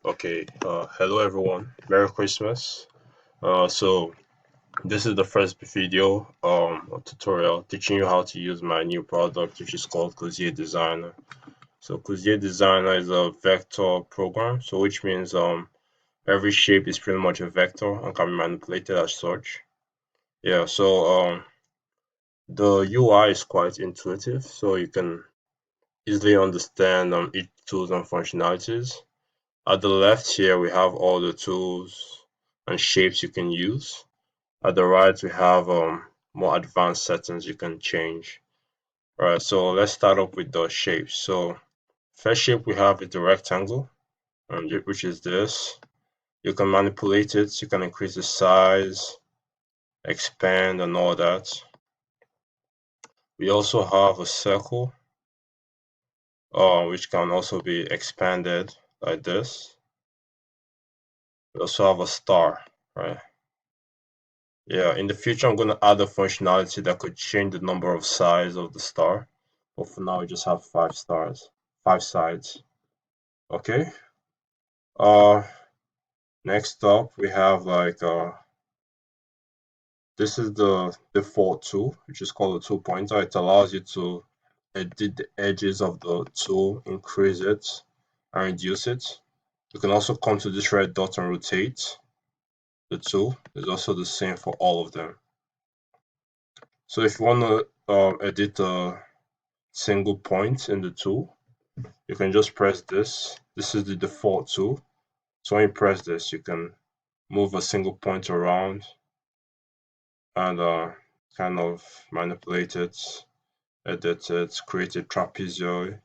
Okay, hello everyone. Merry Christmas. So this is the first video tutorial teaching you how to use my new product, which is called Kuzie Designer. So Kuzie Designer is a vector program, so which means every shape is pretty much a vector and can be manipulated as such. Yeah, so the UI is quite intuitive, so you can easily understand each tools and functionalities. At the left here, we have all the tools and shapes you can use. At the right, we have more advanced settings you can change. All right, so let's start up with the shapes. So first shape we have is the rectangle, which is this. You can manipulate it. You can increase the size, expand, and all that. We also have a circle, which can also be expanded like this. We also have a star, right? Yeah, in the future, I'm going to add a functionality that could change the number of sides of the star. But for now, we just have 5 stars, 5 sides. Okay. Uh, Next up, we have this is the default tool, which is called a tool pointer. It allows you to edit the edges of the tool, increase it, and reduce it. You can also come to this red dot and rotate the tool. It's also the same for all of them. So if you want to edit a single point in the tool, you can just press this. This is the default tool. So when you press this, you can move a single point around and kind of manipulate it, edit it, create a trapezoid,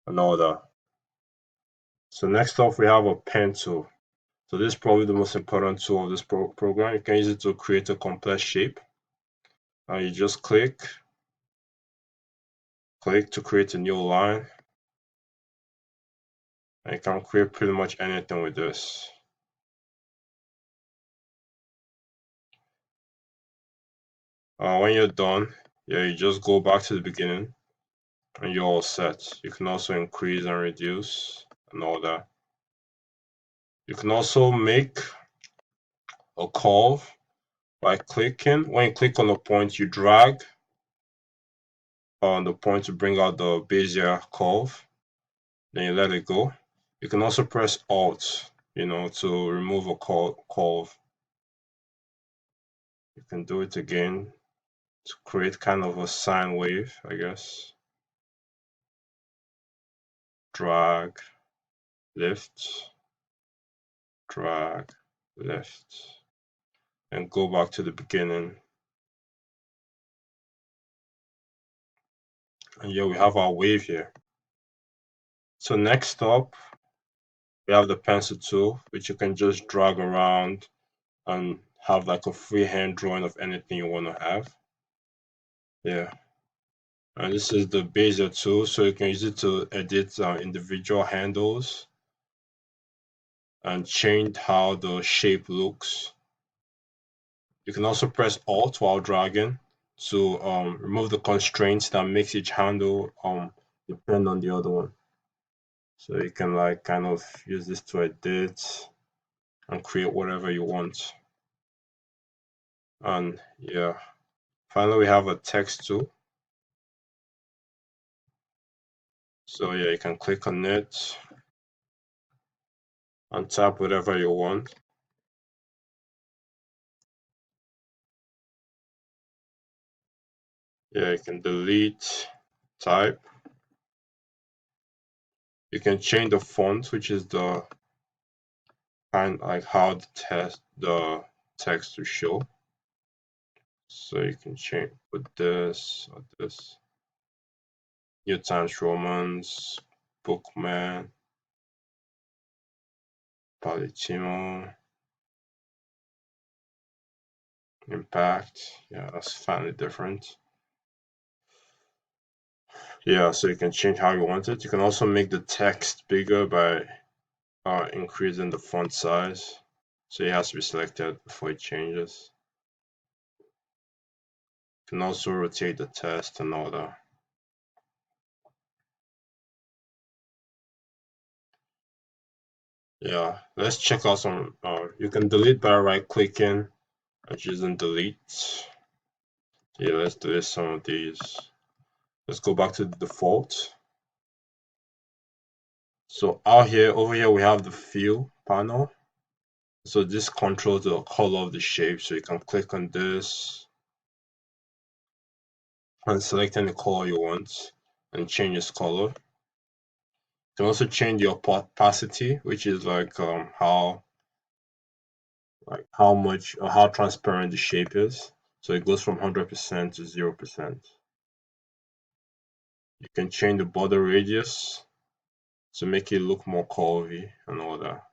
and all that. So next up, we have a pen tool. So this is probably the most important tool of this program. You can use it to create a complex shape. And you just click to create a new line. And you can create pretty much anything with this. When you're done, yeah, you just go back to the beginning and you're all set. You can also increase and reduce and all that. You can also make a curve by clicking. When you click on the point, you drag on the point to bring out the Bezier curve. Then you let it go. You can also press Alt, to remove a curve. You can do it again to create kind of a sine wave, I guess. Drag, lift, drag, lift, and go back to the beginning. And yeah, we have our wave here. So next up, we have the pencil tool, which you can just drag around and have like a freehand drawing of anything you want to have. Yeah. And this is the Bezier tool, so you can use it to edit individual handles and change how the shape looks. You can also press Alt while dragging to remove the constraints that makes each handle depend on the other one. So you can like kind of use this to edit and create whatever you want. And yeah, finally we have a text tool. So yeah, you can click on it and tap whatever you want. Yeah, you can delete, type. You can change the font, which is the kind like how the text to show. So you can change put this or this. New Times Romans, Bookman, Palatino, Impact. Yeah, that's finally different. Yeah, so you can change how you want it. You can also make the text bigger by increasing the font size. So it has to be selected before it changes. You can also rotate the text and all that. Yeah, let's check out some. You can delete by right clicking and choosing delete. Yeah, let's delete some of these. Let's go back to the default. So out here, over here, we have the fill panel. So this controls the color of the shape. So you can click on this and select any color you want and change its color. You can also change the opacity, which is how much or how transparent the shape is. So it goes from 100% to 0%. You can change the border radius to make it look more curvy and all that.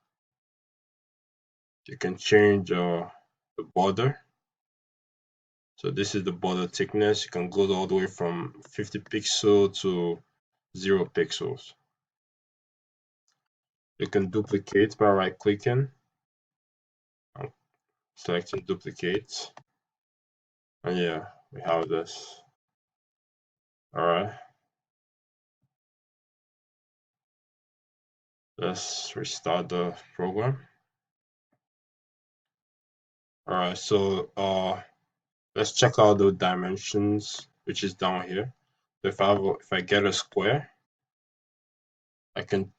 You can change the border. So this is the border thickness. You can go all the way from 50 pixels to 0 pixels. You can duplicate by right clicking and selecting duplicate. And yeah, we have this. All right, let's restart the program. All right, so let's check out the dimensions, which is down here. So if I get a square, I can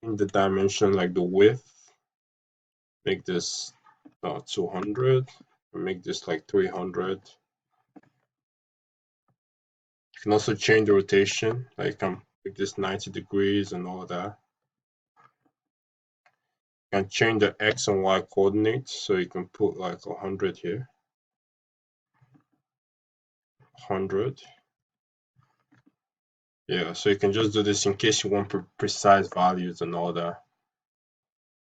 change the dimension like the width, make this 200, make this like 300. You can also change the rotation, like I can make this 90 degrees and all of that. You can change the X and Y coordinates, so you can put like 100 here, 100. Yeah, so you can just do this in case you want precise values and all that.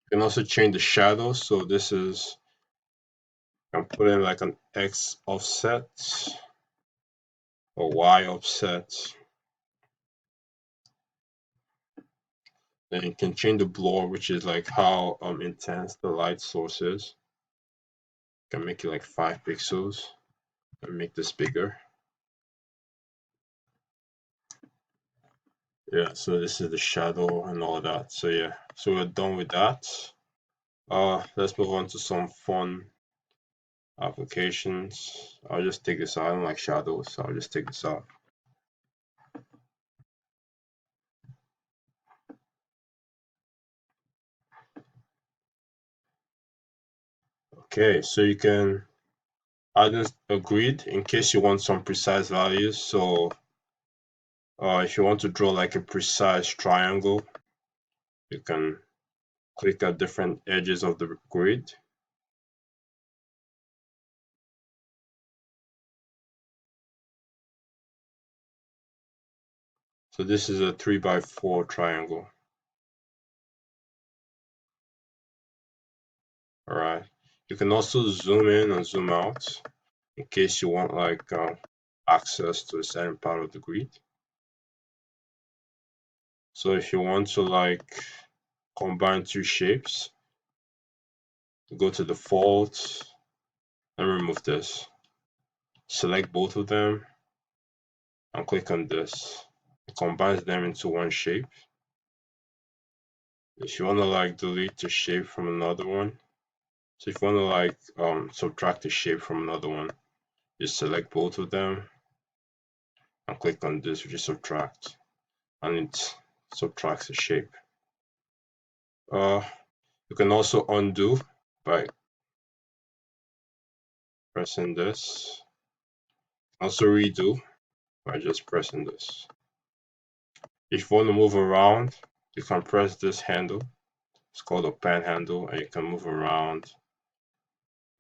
You can also change the shadows, so this is, I'm putting like an X offset or Y offset. Then you can change the blur, which is like how intense the light source is. You can make it like 5 pixels and make this bigger. Yeah, so this is the shadow and all that. So yeah, so we're done with that. Let's move on to some fun applications. I'll just take this out. I don't like shadows, so I'll just take this out. Okay, so you can add a grid in case you want some precise values. So if you want to draw like a precise triangle, you can click at different edges of the grid. So this is a 3x4 triangle. All right. You can also zoom in and zoom out in case you want like access to a certain part of the grid. So if you want to like combine two shapes, go to default and remove this. Select both of them and click on this. It combines them into one shape. If you want to like delete the shape from another one, so if you want to like subtract the shape from another one, just select both of them and click on this, which is subtract, and it subtracts the shape. You can also undo by pressing this. Also redo by just pressing this. If you want to move around, you can press this handle. It's called a pen handle, and you can move around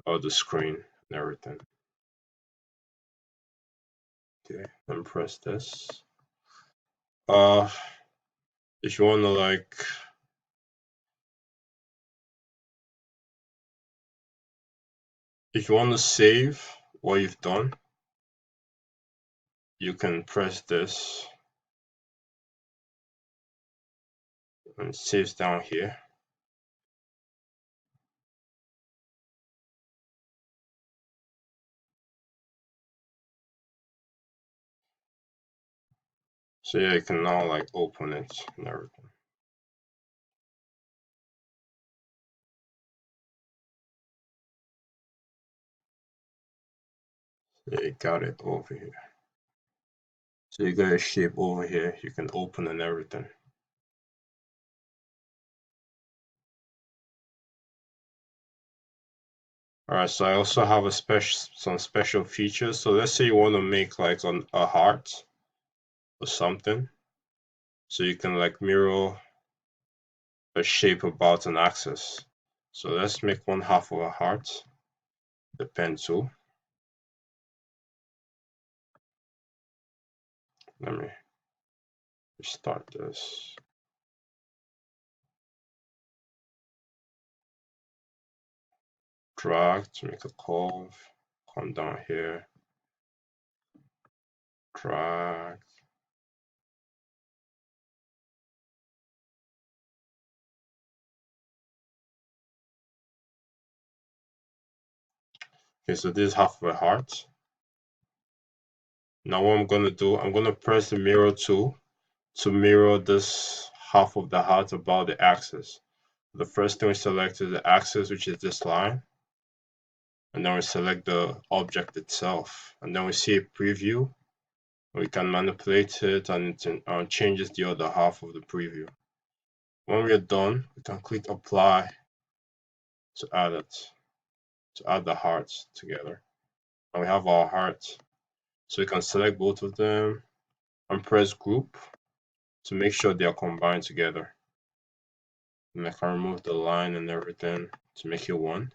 the screen and everything. Okay, and press this. Uh, if you want to like, if you want to save what you've done, you can press this and it saves down here. So yeah, you can now like open it and everything. Yeah, you got it over here. So you got a shape over here. You can open and everything. All right, so I also have some special features. So let's say you want to make like a heart or something. So you can like mirror a shape about an axis. So let's make one half of a heart, the pen tool. Let me restart this. Drag to make a curve. Come down here. Drag. Okay, so this is half of a heart. Now what I'm gonna do, I'm gonna press the mirror tool to mirror this half of the heart about the axis. The first thing we select is the axis, which is this line. And then we select the object itself. And then we see a preview. We can manipulate it and it changes the other half of the preview. When we're done, we can click apply to add it, to add the hearts together. And we have our heart. So we can select both of them and press group to make sure they are combined together. And I can remove the line and everything to make it one.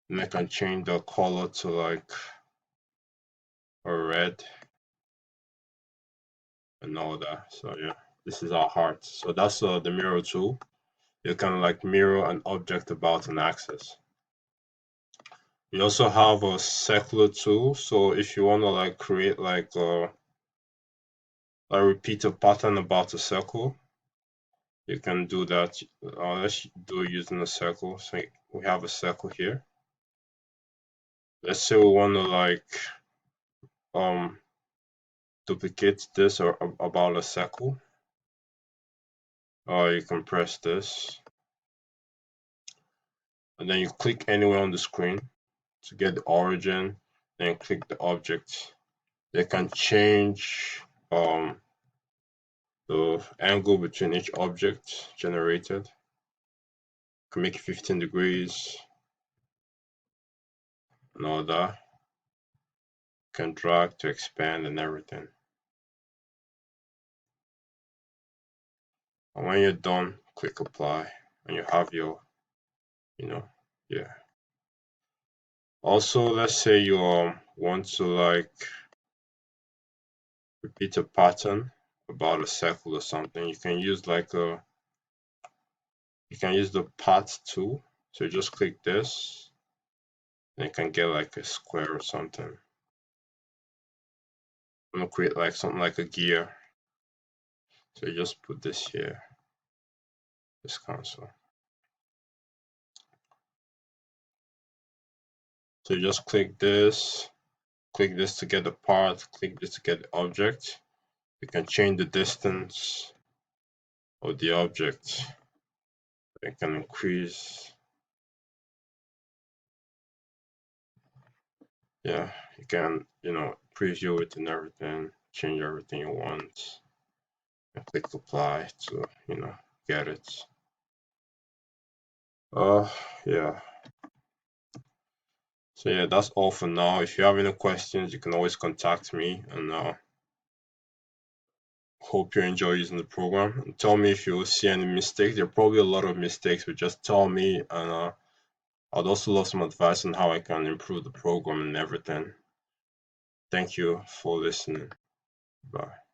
And I can change the color to like a red and all that. So yeah, this is our heart. So that's the mirror tool. You can like mirror an object about an axis. We also have a circular tool. So if you want to like create like a repeated pattern about a circle, you can do that. Let's do it using a circle. So we have a circle here. Let's say we want to like um duplicate this or about a circle. You can press this and then you click anywhere on the screen to get the origin, then click the object. They can change the angle between each object generated. Can make it 15 degrees and all that. Can drag to expand and everything. And when you're done, click apply and you have your, yeah. Also, let's say you want to like repeat a pattern about a circle or something. You can use the path tool. So you just click this and you can get like a square or something. I'm gonna create like something like a gear. So you just put this here, this console. So you just click this to get the part, click this to get the object. You can change the distance of the object. You can increase. Yeah, you can, preview it and everything, change everything you want, and click apply to, get it. Yeah. So yeah, that's all for now. If you have any questions, you can always contact me, and hope you enjoy using the program. And tell me if you see any mistakes. There are probably a lot of mistakes, but just tell me, and I'd also love some advice on how I can improve the program and everything. Thank you for listening. Bye.